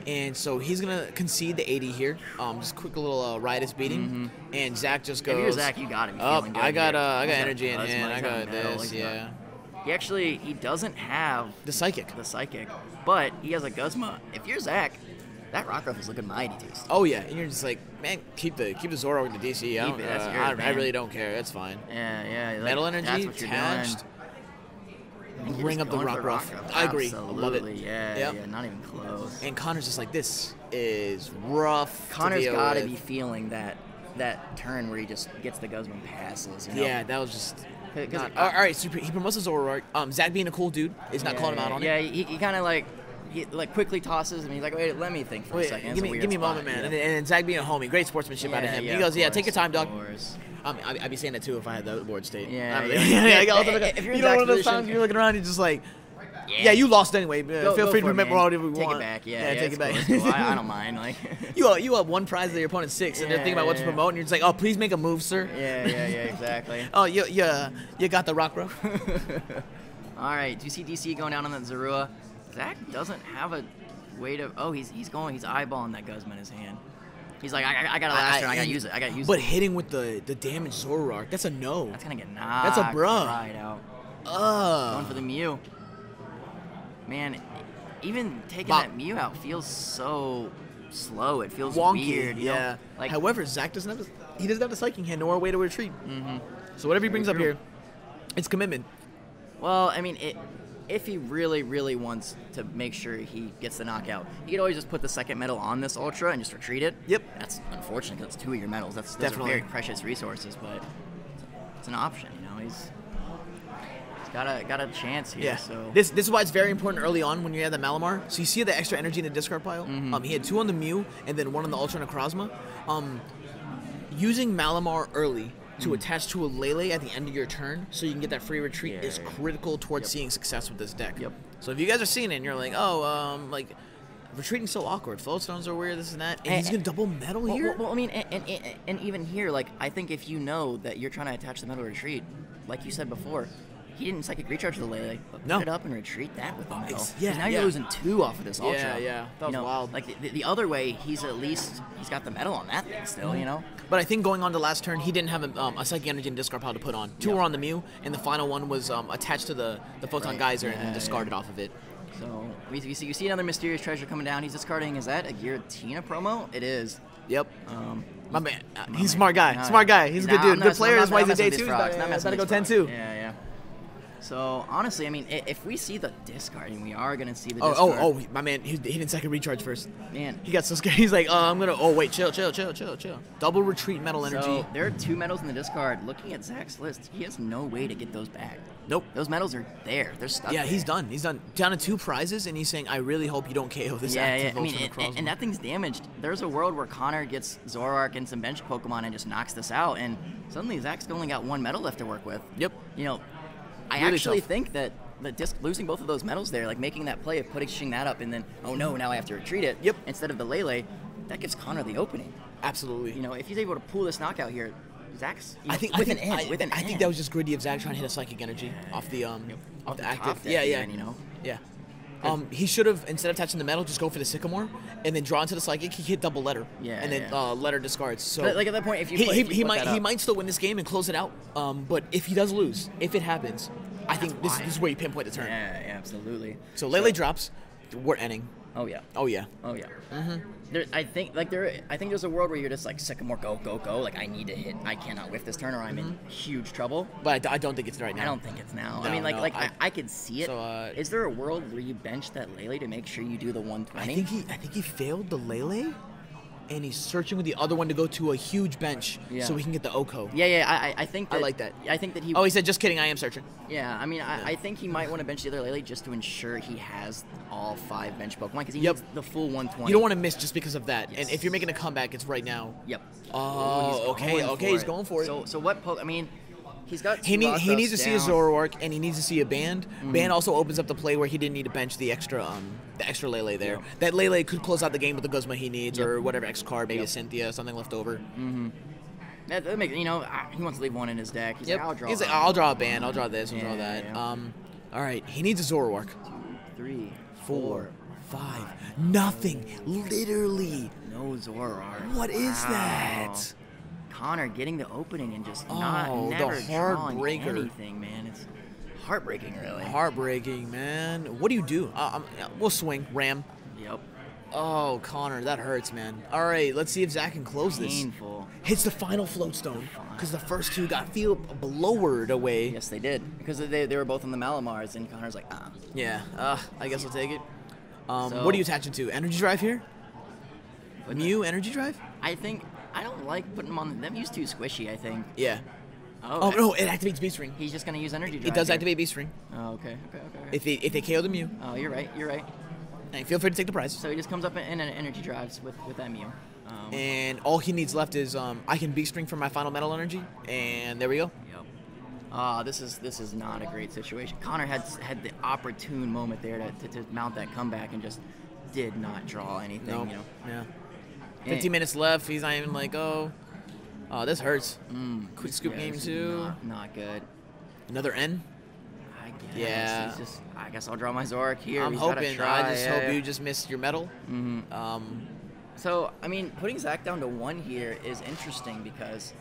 And so he's going to concede the 80 here. Just quick little riotous beating. And Zack just goes. If you're Zack, you got him. Oh, Feeling good I got here. He's energy in Guzma, hand. I he's got metal, this, he's got- yeah. He doesn't have The Psychic. the psychic, but he has a Guzma. If you're Zack, that Rockruff is looking mighty tasty. Oh, yeah. And you're just like, man, keep the Zoro in the DC. Keep it, that's yours, I man. really don't care. That's fine. Yeah. Like, Metal energy, that's what you're doing. attached. I think you're Bring just up the going for Rockruff. I agree. I love it. Absolutely, yeah, Yep. yeah, not even close. And Connor's just like, this is rough. Connor's to got to deal be with. feeling that turn where he just gets the Guzman passes. You know? Yeah, that was just. 'Cause Not, it- all right, so he promotes the Zoroark. Zack being a cool dude is not calling him out on yeah, it. he kind of like he like quickly tosses and he's like, wait, let me think for a Wait, second. give It's me weird a spot, moment, man. yeah. And Zack being a homie, great sportsmanship out of him. Yeah, He goes, of yeah, take your course, time, of dog. course. I'd be saying that too if I had the board state. Yeah, If If you're you in know, Zack's one of those position- times you're looking around, you're just like, yeah, you lost anyway. Go Feel free to for it, remember man. whatever you Take want. it back, yeah, take it's it back. cool, it's cool. I don't mind, like. You up one prize that your opponent's 6, and they're thinking about what to Yeah. promote, and you're just like, oh, please make a move, sir. Yeah, exactly. Oh, you got the Rockruff. All right, do you see DC going down on that Zorua? Zack doesn't have a way to. Oh, he's eyeballing that Guzma in his hand. He's like, I got a last turn. I gotta use it. But hitting with the damage Zoroark, that's a no. That's gonna get knocked. That's a bruh. Right out. Going for the Mew. Man, even taking Bop. that Mew out feels so slow. It feels Wonky, weird. You know? yeah. Like, However, Zack doesn't have the psychic hand nor a way to retreat. So whatever he brings up true. here, it's commitment. well, I mean, if he really, really wants to make sure he gets the knockout, he could always just put the second medal on this Ultra and just retreat it. Yep. That's unfortunate because it's 2 of your medals. Those Definitely. are very precious resources, but it's an option. You know, he's got a chance here. Yeah. So This is why it's very important early on when you have the Malamar. So you see the extra energy in the discard pile. He had 2 on the Mew and then 1 on the Ultra Necrozma. Using Malamar early to attach to a Lele at the end of your turn so you can get that free retreat is critical towards seeing success with this deck. Yep. So if you guys are seeing it and you're like, oh, like retreating's so awkward, floatstones are weird, this and that, and he's gonna double metal here. Well, I mean, and even here, like, I think if you know that you're trying to attach the metal retreat, like you said before, he didn't psychic recharge the Lele, but No. put it up and retreat that with the metal. 'Cause yeah, now yeah. you're losing 2 off of this Ultra. Yeah, that was You know, wild. Like the other way, he's got the metal on that thing still. You know. But I think going on to last turn, he didn't have a psychic energy and discard pile to put on. 2 were on the Mew, and the final one was attached to the photon Right. geyser and Yeah, then discarded off of it. So you see another mysterious treasure coming down. He's discarding. Is that a Giratina promo? It is. Yep. My man, he's a man. smart guy. Nah, Smart guy. He's a good dude. I'm good not- player. I'm That's why not he's a messing day with 2. these frogs. Not messing Gotta go with these 10-2. frogs. Yeah. So honestly, I mean, if we see the discard, and we are gonna see the discard. Oh, my man, he didn't second recharge first. Man, he got so scared. He's like, I'm gonna. Oh wait, chill. Double retreat metal energy. So there are 2 metals in the discard. Looking at Zack's list, he has no way to get those back. Nope. Those metals are there. They're stuck. Yeah, there. he's done. He's done. Down to 2 prizes, and he's saying, I really hope you don't KO this active. Yeah. I mean, and that thing's damaged. There's a world where Connor gets Zoroark and some bench Pokemon and just knocks this out, and suddenly Zack's only got 1 metal left to work with. Yep. You know, I Really actually tough. think that the disc losing both of those metals there, like making that play of pushing that up, and then oh no, now I have to retreat it. Yep. Instead of the Lele, that gives Connor the opening. Absolutely. You know, if he's able to pull this knockout here, Zack's I think that was just greedy of Zack trying to hit a psychic energy off the active. Yeah. You know. Yeah. He should have, instead of attaching the metal, just go for the Sycamore and then draw into the psychic. He hit double letter. Yeah. And then letter discards. So but like at that point, if you he might still win this game and close it out. But if he does lose, if it happens, I think this is where you pinpoint the turn. Yeah, absolutely. So Lele drops. We're ending. Oh yeah. I think there's a world where you're just like Sycamore, go. Like I need to hit. I cannot whiff this turn, or I'm in huge trouble. But I don't think it's right now. I don't think it's now. No, I mean, I could see it. So, is there a world where you bench that Lele to make sure you do the 120? I think he failed the Lele, and he's searching with the other one to go to a huge bench so he can get the Oko. Yeah. I think that, I like that. I think that he. Oh, he said, just kidding. I am searching. Yeah, I mean, I think he might want to bench the other Lele just to ensure he has all 5 bench Pokemon because he needs the full 120. You don't want to miss just because of that. Yes. And if you're making a comeback, it's right now. Yep. Oh, he's going for it. So what? I mean, he's got. He needs to see a down. Zoroark, and he needs to see a Band. Band also opens up the play where he didn't need to bench the extra Lele there. Yep. That Lele could close out the game with the Guzma he needs, or whatever X card, maybe a Cynthia, something left over. That makes, he wants to leave 1 in his deck. He's like, I'll draw. He's like, I'll draw a Band, I'll draw this, I'll draw that. Yeah. All right, he needs a Zoroark. 3, 4, 5, nothing, literally. No Zoroark. What is that? Connor getting the opening and just Oh, never the drawing heartbreaker. anything, man. It's heartbreaking, really. Heartbreaking, man. What do you do? We'll swing, ram. Yep. Oh, Connor, that hurts, man. All right, let's see if Zack can close this. Painful. Hits the final float stone because the first 2 got lowered away. Yes, they did because they were both on the Malamars, and Connor's like, Yeah, I guess I'll take it. So- what are you attaching to? Energy Drive here? But Mew Energy Drive? I don't like putting them on. Them use too squishy. I think. Yeah. Oh no, it activates Beast Ring. He's just gonna use energy drive. It does here. activate Beast Ring. Oh, okay. If they KO the Mew. Oh, you're right. Hey, feel free to take the prize. So he just comes up in an energy drives with that Mew. And all he needs left is I can Beast Ring for my final metal energy, and there we go. Yep. This is not a great situation. Connor had the opportune moment there to mount that comeback and just did not draw anything. Nope. You know. Yeah. 15 minutes left. He's not even like, oh, this hurts. Quick scoop game this is 2. Not good. Another N. I guess. Yeah. I guess I'll draw my Zoroark here. I'm He's gotta hoping. try. I just hope you just missed your medal. So, I mean, putting Zack down to 1 here is interesting because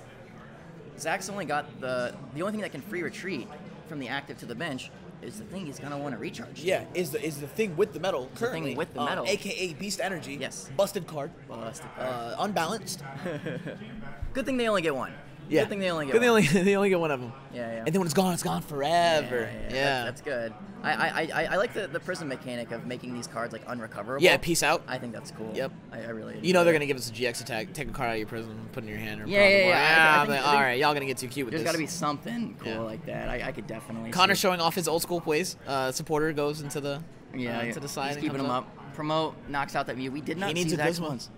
Zack's only got the only thing that can free retreat from the active to the bench is the thing he's gonna want to recharge. Yeah, is the thing with the medal The currently. thing with the medal. AKA Beast Energy. Yes. Busted card. Busted card. Unbalanced. Good thing they only get 1. Yeah. Good thing they only get Good one. they only get 1 of them. Yeah. And then when it's gone forever. Yeah. That's good. I like the prism mechanic of making these cards like unrecoverable. Yeah, peace out. I think that's cool. Yep. I really. You know they're gonna give us a GX attack. Take a card out of your prism, put it in your hand. Or Yeah. I think all right, y'all gonna get too cute with there's this. got to be something cool like that. I could definitely. Connor see it. showing off his old school plays. Supporter goes into the to the side. He's and keeping comes him up. Promote knocks out that Mew. We did not He needs see a Zack's Guzma. ones.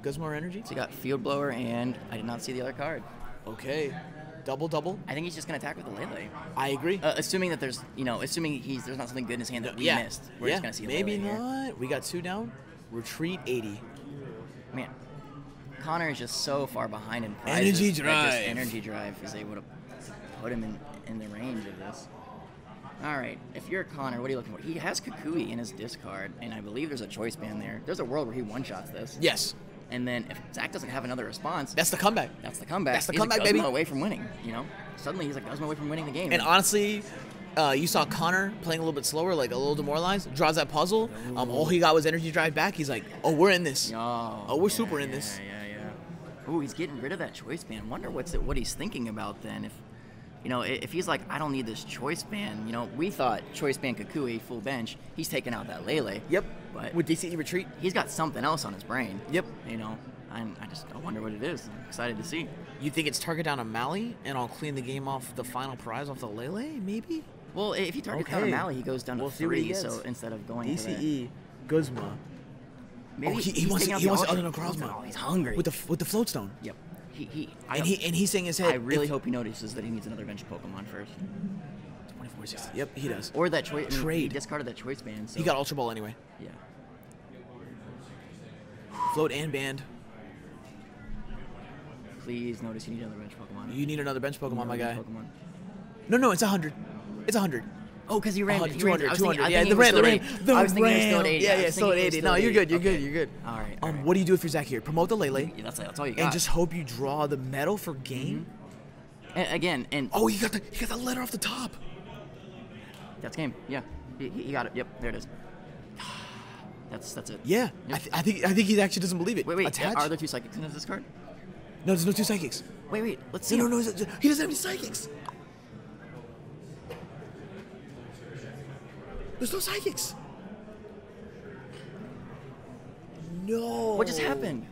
Guzma energy. So he got Field Blower, and I did not see the other card. Okay. Double. I think he's just gonna attack with the Lele. I agree. Assuming that there's there's not something good in his hand that we missed. We're just gonna see maybe Lele here. not. We got 2 down. Retreat 80. Man, Connor is just so far behind in prizes. Energy that Drive. just energy drive is able to put him in the range of this. All right, if you're Connor, what are you looking for? He has Kukui in his discard, and I believe there's a choice band there. There's a world where he one-shots this. Yes. And then if Zack doesn't have another response, That's the comeback. that's the comeback. That's the He's comeback, a Guzma baby. away from winning. Suddenly he's like Guzma away from winning the game. And honestly, you saw Connor playing a little bit slower, like a little demoralized. Draws that puzzle. All he got was energy drive back. He's like, oh, we're in this. Oh, we're super in this. Yeah. Ooh, he's getting rid of that choice band. Wonder what he's thinking about then. If You know, if he's like, I don't need this choice band. You know, we thought choice band Kukui full bench. He's taking out that Lele. Yep. But with DCE retreat, he's got something else on his brain. Yep. You know, I wonder what it is. I'm excited to see. You think it's target down a Mally, and I'll clean the game off the final prize off the Lele, maybe? Well, if he targets down a Mally, he goes down to 3. So instead of going DCE, Guzma. Maybe he wants to other Necrozma. Oh, he's hungry. With the float stone. Yep. He's saying his head. I really hope he notices that he needs another bench Pokemon first. 24-60. Yep, he does. Or that choice. Trade. He discarded that choice band. So. He got Ultra Ball anyway. Yeah. Float and band. Please notice you need another bench Pokemon. You need another bench Pokemon, my guy. Pokemon. No, it's 100. It's 100. Oh, because he ran 200. 200. Yeah, the ram. I was thinking he was still at 80. Yeah, still at 80. No, you're good. You're good. All right. What do you do if you're Zack here? Promote the Lele. Yeah, that's all you got. And just hope you draw the medal for game. And oh, he got the letter off the top. That's game. Yeah, he got it. Yep, there it is. That's it. Yeah, Yep. I think he actually doesn't believe it. Wait. Attach? Are there 2 psychics in this card? No, there's no 2 psychics. Wait. Let's see. No, he doesn't have any psychics. There's no psychics. No. What just happened?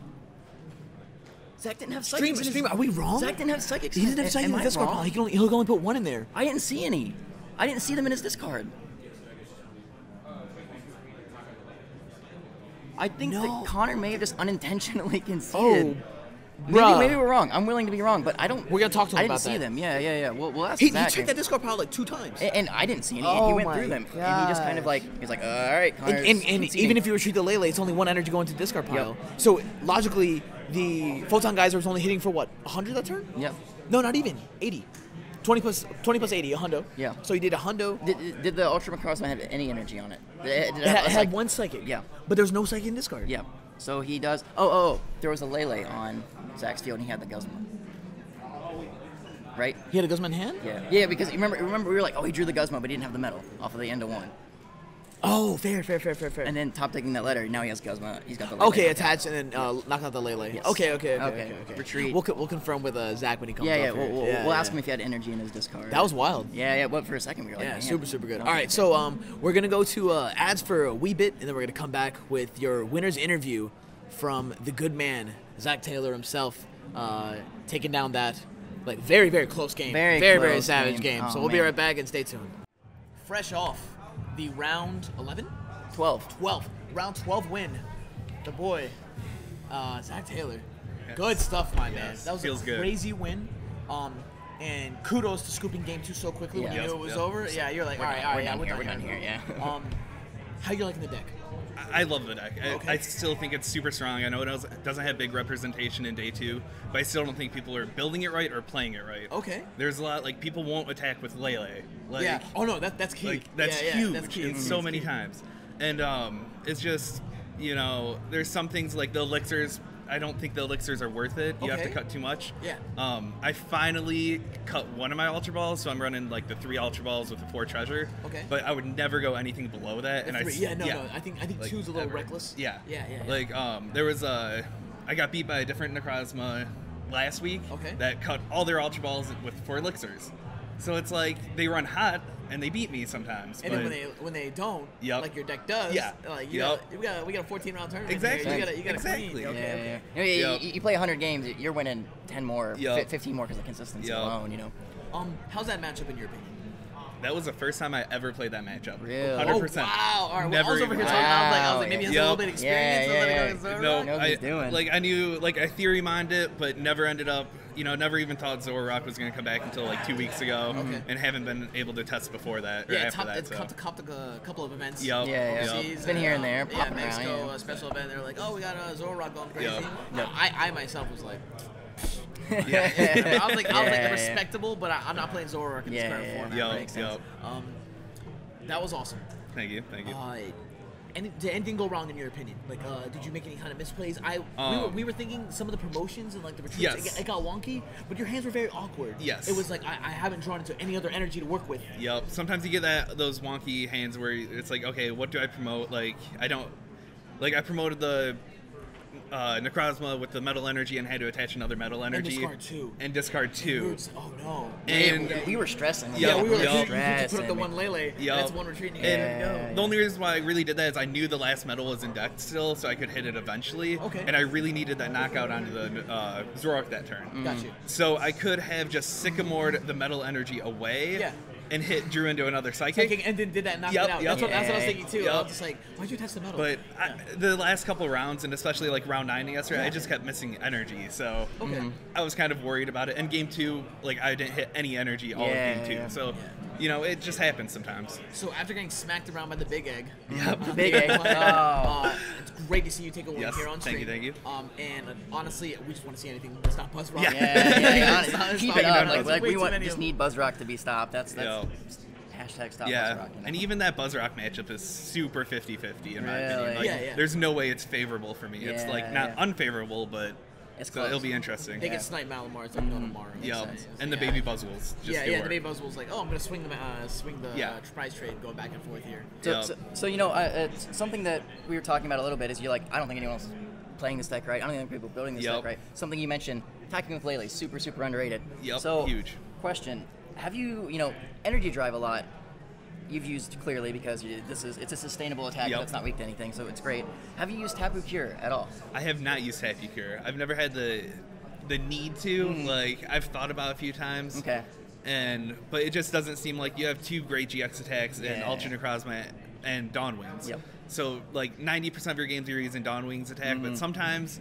Zack didn't have psychics. Stream. Are we wrong? Zack didn't have psychics. He didn't have psychics in his discard pile. He'll only put 1 in there. I didn't see any. I didn't see them in his discard. I think that Connor may have just unintentionally conceded. Maybe we're wrong. I'm willing to be wrong, but I don't. We're gonna talk to him about that. I didn't see them. Yeah. We'll ask He Zack. checked that discard pile like 2 times. And I didn't see any. Oh He went through them, and he just kind of he's like, all right, Connor's and conceding. even if you retreat the Lele, it's only 1 energy going to the discard pile. Yep. So logically, the Photon Geyser was only hitting for what, 100 that turn? Yep. No, not even 80. 20 plus 80, a hundo. Yeah. So he did a hundo. Did the Ultra Macrossman have any energy on it? It had 1 psychic. Yeah. But there's no psychic in discard. Yeah. So he does. Oh, there was a Lele on Zack's field, and he had the Guzma. Right? He had a Guzma in hand? Yeah, because remember we were like, oh, he drew the Guzma, but he didn't have the metal off of the end of 1. Oh, fair. And then top taking that letter, now he has Guzma. He's got the Lele. Okay, attach and then knock out the Lele. Yes. Okay. Retreat. We'll confirm with Zack when he comes Yeah, up we'll, here. we'll ask him if he had energy in his discard. That was wild. Yeah. But for a second we were like, Yeah, man, super good. All right, so we're gonna go to ads for a wee bit, and then we're gonna come back with your winner's interview from the good man, Zack Taylor himself, taking down that very close game, very savage game. So we'll be right back and stay tuned. Fresh off the round 11, 12 round 12 win, the boy, Zack Taylor. Yes. Good stuff, my man. That was a crazy win. And kudos to scooping game 2 so quickly when you knew it was over. Yeah, you're like, all right, we're done here. Yeah. How you liking the deck? I love the deck. I still think it's super strong. I know it doesn't have big representation in day 2, but I still don't think people are building it right or playing it right. Okay. There's a lot, people won't attack with Lele. Yeah. Oh, no, that's key. That's huge in so many times. And it's just, there's some things like the elixirs. I don't think the elixirs are worth it. You have to cut too much. Yeah. I finally cut one of my Ultra Balls, so I'm running the 3 Ultra Balls with the 4 treasure. Okay. But I would never go anything below that. And no. I think 2's a little reckless. Yeah. Yeah. There was I got beat by a different Necrozma last week. Okay. That cut all their Ultra Balls with 4 elixirs. So it's they run hot and they beat me sometimes. And then when they don't, like your deck does, we got a 14-round tournament. Exactly. Here. You got exactly. Okay. You play 100 games, you're winning 10 more, 15 more because of consistency alone. How's that matchup in your opinion? That was the first time I ever played that matchup. Really? 100%. Oh, wow. All right. Never I was over here talking. I was like, maybe he has a little bit of experience. No, he's doing. I knew, I theory mined it, but never ended up, never even thought Zoroark was going to come back until 2 weeks ago, and haven't been able to test before that or after that. It's copped a couple of events. It's been here and there, popping around. Mexico, a special event. They're like, oh, we got a Zoroark going crazy. Yep. I myself was like... I was like respectable, but I'm not playing Zoroark in this current format. That was awesome. Thank you. Did anything go wrong in your opinion? Did you make any kind of misplays? We were thinking some of the promotions and the retreats. Yes. It got wonky, but your hands were very awkward. Yes. It was I haven't drawn into any other energy to work with. Yep. Sometimes you get those wonky hands where it's okay, what do I promote? I promoted the Necrozma with the metal energy and had to attach another metal energy. And discard two. Oh no. And we were stressing. Yeah, we were like, you stressing. put up the one Lele. That's one retreating. And the only reason why I really did that is I knew the last metal was in deck still, so I could hit it eventually. Okay. And I really needed that knockout onto the Zoroark that turn. Got you. So I could have just Sycamored the metal energy away. Yeah. And hit Drew into another psychic. And then did that knock it out. That's what I was thinking too. I was just like, why'd you touch the metal? But the last couple rounds, and especially like round 9 yesterday, I just kept missing energy. So I was kind of worried about it. And game 2, like I didn't hit any energy all of game 2. So, you know, it just happens sometimes. So after getting smacked around by the big egg, the big egg. it's great to see you take a win here on stream. Thank you. And honestly, we just want to see anything that's not Buzzrock. Keep it up. Like we just need Buzzrock to be stopped. That's hashtag stop Buzzrock. You know? And even that Buzzrock matchup is super 50-50 in my opinion. Like, there's no way it's favorable for me. It's like not unfavorable, but so it'll be interesting. They get snipe Malamar, it's like no tomorrow. And the baby Buzzwoles. The baby Buzzwole's like, oh, I'm gonna swing the prize trade, going back and forth here. So you know, it's something that we were talking about a little bit is you're like, I don't think anyone else is playing this deck right. I don't think people are building this deck right. Something you mentioned, attacking with Lele, super underrated. So huge. Question: have you energy drive a lot? You've used clearly because it's a sustainable attack that's not weak to anything, so it's great. Have you used Tapu Cure at all? I have not used Tapu Cure. I've never had the need to. Like I've thought about it a few times. Okay. But it just doesn't seem like you have 2 great GX attacks in Ultra Necrozma and Dawn Wings. So like 90% of your games you're using Dawn Wings attack, but sometimes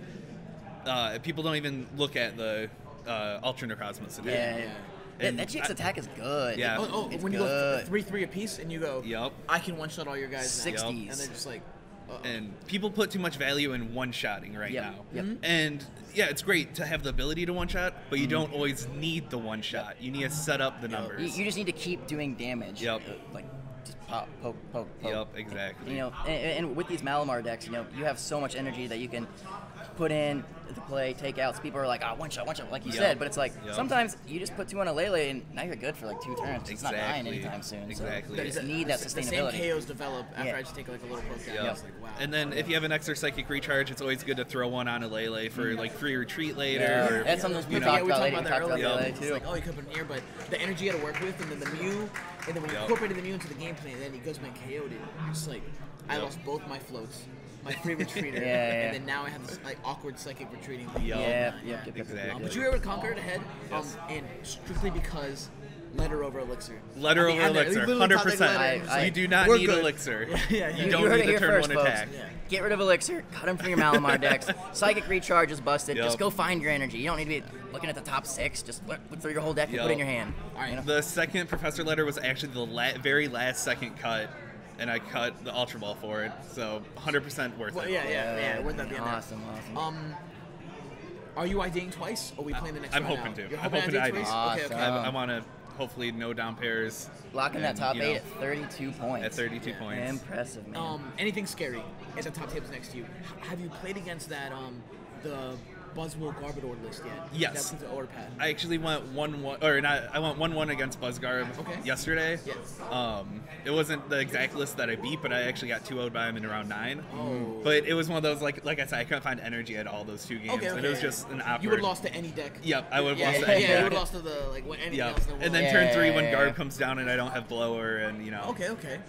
people don't even look at the Ultra Necrozma's attack. And that GX attack is good. When you go 3/3 apiece and you go, I can one-shot all your guys 60s. And they're just like, and people put too much value in one-shotting right now. And it's great to have the ability to one-shot, but you don't always need the one-shot. You need to set up the numbers. You just need to keep doing damage. Like just pop, poke. Exactly. And with these Malamar decks, you have so much energy that you can put in the play, take outs. People are like, one shot, like you said, but it's like sometimes you just put 2 on a Lele and now you're good for like 2 turns. It's not dying anytime soon. So you just need that sustainability. The same KOs develop after I just take like a little poke down. It's like, wow. And then if you have an extra psychic recharge, it's always good to throw 1 on a Lele for like free retreat later. Or, that's something we talked about earlier. It's like, you could put in here, but the energy you had to work with, and then the Mew, and then when you incorporated the Mew into the gameplay, and then he goes and KO'd it. It's like, I lost both my floats. My free retreater, and then now I have this like awkward psychic retreating thing. Exactly. But you were able to conquer it ahead, and strictly because letter over elixir. Letter over elixir, 100%. You do not need elixir. You don't need the turn 1 attack. Get rid of elixir, cut them from your Malamar decks. Psychic recharge is busted. Just go find your energy. You don't need to be looking at the top 6. Just look through your whole deck and put it in your hand. All right. The second Professor letter was actually the very last second cut. And I cut the Ultra Ball for it, so 100% worth it. Yeah, worth that being awesome. Are you IDing twice, or are we playing the next I'm round hoping now? to. I'm hoping to ID. Awesome. I want to hopefully no down pairs. Locking that top 8 at 32 points. At 32 points. Impressive, man. Anything scary at the top tables next to you? Have you played against that the Buzzwole Garbodor list yet? Yes. That's the order pad. I actually went 1-1, or not. I went 1-1 against Buzzgarb yesterday. Yes. It wasn't the exact list that I beat, but I actually got 2-0'd by him in round 9. Oh. But it was one of those like I said, I couldn't find energy at all those 2 games, and it was just an awkward. You would have lost to any deck. Yep, I would have lost to any deck. You would have lost to the anything else. And then turn 3 when Garb comes down and I don't have blower, and Okay.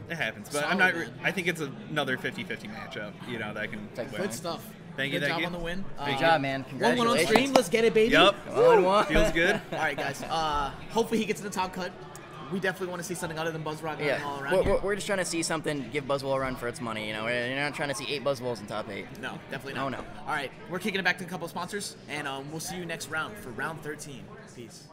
it happens. But Solid, I'm not. man. I think it's another 50-50 matchup. That I can. Good stuff. Thank you. Good job on the win. Good job, man. 1-1 on stream. Let's get it, baby. Yep. 1-1. Feels good. All right, guys. Hopefully he gets in the top cut. We definitely want to see something other than Buzzrock all around here. We're just trying to see something give Buzzwole a run for its money. You're not trying to see 8 Buzzwoles in top 8. No, definitely not. No. All right, we're kicking it back to a couple of sponsors, and we'll see you next round for round 13. Peace.